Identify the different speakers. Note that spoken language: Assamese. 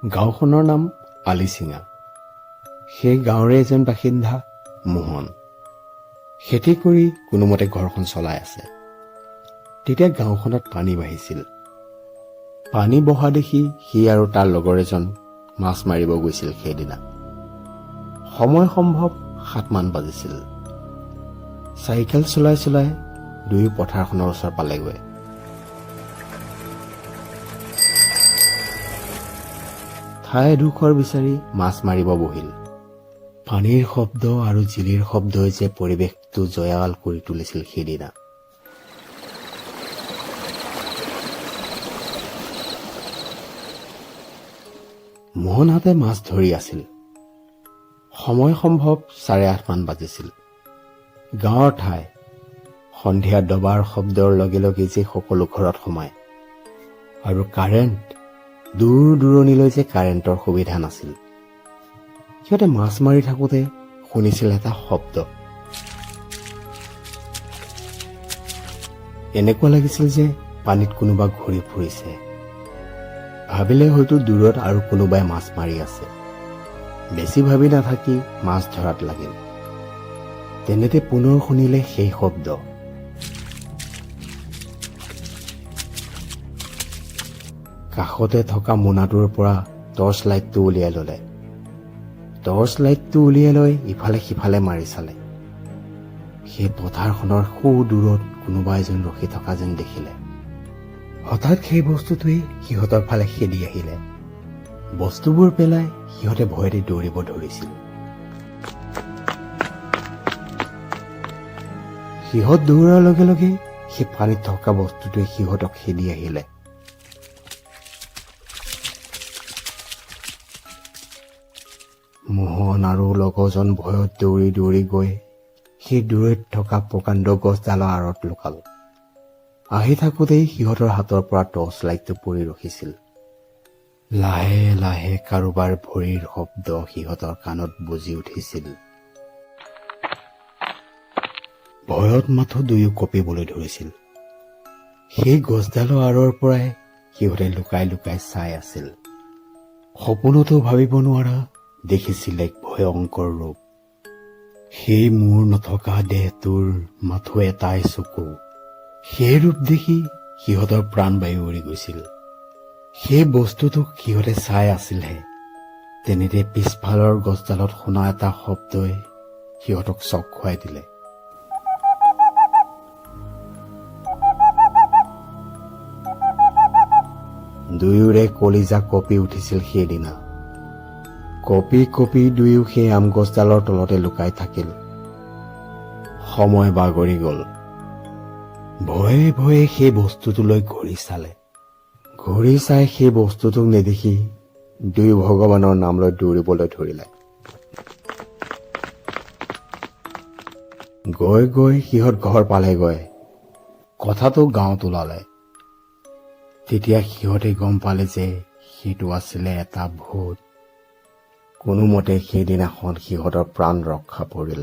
Speaker 1: গাঁওখনৰ নাম আলিচিঙা। সেই গাঁৱৰে এজন বাসিন্দা মোহন। খেতি কৰি কোনোমতে ঘৰখন চলাই আছে। তেতিয়া গাঁওখনত পানী বাঢ়িছিল। পানী বহা দেখি সি আৰু তাৰ লগৰ এজন মাছ মাৰিব গৈছিল। সেইদিনা সময় সম্ভৱ 7 মান বাজিছিল। চাইকেল চলাই চলাই দুয়ো পথাৰখনৰ ওচৰ পালেগৈ। ঠাই এডোখৰ বিচাৰি মাছ মাৰিব বহিল। পানীৰ শব্দ আৰু জিলিৰ শব্দই যে পৰিৱেশটো জয়াল কৰি তুলিছিল সেইদিনা। মোহনহঁতে মাছ ধৰি আছিল। সময় সম্ভৱ 8:30 মান বাজিছিল। গাঁৱৰ ঠাই, সন্ধিয়া দবাৰ শব্দৰ লগে লগে যে সকলো ঘৰত সোমায়। আৰু কাৰেণ্ট, দূৰ দূৰণিলৈ যে কাৰেণ্টৰ সুবিধা নাছিল। সিহঁতে মাছ মাৰি থাকোঁতে শুনিছিল এটা শব্দ। এনেকুৱা লাগিছিল যে পানীত কোনোবা ঘূৰি ফুৰিছে। ভাবিলে হয়তো দূৰত আৰু কোনোবাই মাছ মাৰি আছে। বেছি ভাবি নাথাকি মাছ ধৰাত লাগিল। তেনেতে পুনৰ শুনিলে সেই শব্দ। কাষতে থকা মোনাটোৰ পৰা টৰ্চ লাইটটো উলিয়াই ল'লে। টৰ্চ লাইটটো উলিয়াই লৈ ইফালে সিফালে মাৰি চালে। সেই পথাৰখনৰ সুদূৰত কোনোবা এজন ৰখি থকা যেন দেখিলে। হঠাৎ সেই বস্তুটোৱেই সিহঁতৰ ফালে খেদি আহিলে। বস্তুবোৰ পেলাই সিহঁতে ভয়তে দৌৰিব ধৰিছিল। সিহঁত দৌৰাৰ লগে লগে সেই পানীত থকা বস্তুটোৱে সিহঁতক খেদি আহিলে। মোহন আৰু লগৰজন ভয়ত দৌৰি দৌৰি গৈ সেই দূৰৈত থকা প্ৰকাণ্ড গছডালৰ আঁৰত লুকাল। আহি থাকোঁতেই সিহঁতৰ হাতৰ পৰা টৰ্চ লাইটটো পৰি ৰখিছিল। লাহে লাহে কাৰোবাৰ ভৰিৰ শব্দ সিহঁতৰ কাণত বজি উঠিছিল। ভয়ত মাথো দুয়ো কঁপিবলৈ ধৰিছিল। সেই গছডালৰ আঁৰৰ পৰাই সিহঁতে লুকাই লুকাই চাই আছিল। সপোনতো ভাবিব নোৱাৰা দেখিছিল এক ভয়ংকৰ ৰূপ। সেই মূৰ নথকা দেহটোৰ মাথো এটাই চকু। সেই ৰূপ দেখি সিহঁতৰ প্ৰাণবায়ু উৰি গৈছিল। সেই বস্তুটোক সিহঁতে চাই আছিলহে। তেনেতে পিছফালৰ গছডালত শুনা এটা শব্দই সিহঁতক চক খুৱাই দিলে। দুয়োৰে কলিজা কঁপি উঠিছিল সেইদিনা। কঁপি কঁপি দুয়ো সেই আম গছডালৰ তলতে লুকাই থাকিল। সময় বাগৰি গ'ল। ভয়ে ভয়ে সেই বস্তুটোলৈ ঘূৰি চালে। ঘূৰি চাই সেই বস্তুটোক নেদেখি দুয়ো ভগৱানৰ নাম লৈ দৌৰিবলৈ ধৰিলে। গৈ গৈ সিহঁত ঘৰ পালেগৈ। কথাটো গাঁৱত ওলালে। তেতিয়া সিহঁতে গম পালে যে সেইটো আছিলে এটা ভূত। কোনোমতে সেইদিনাখন সিহঁতৰ প্ৰাণ ৰক্ষা পৰিল।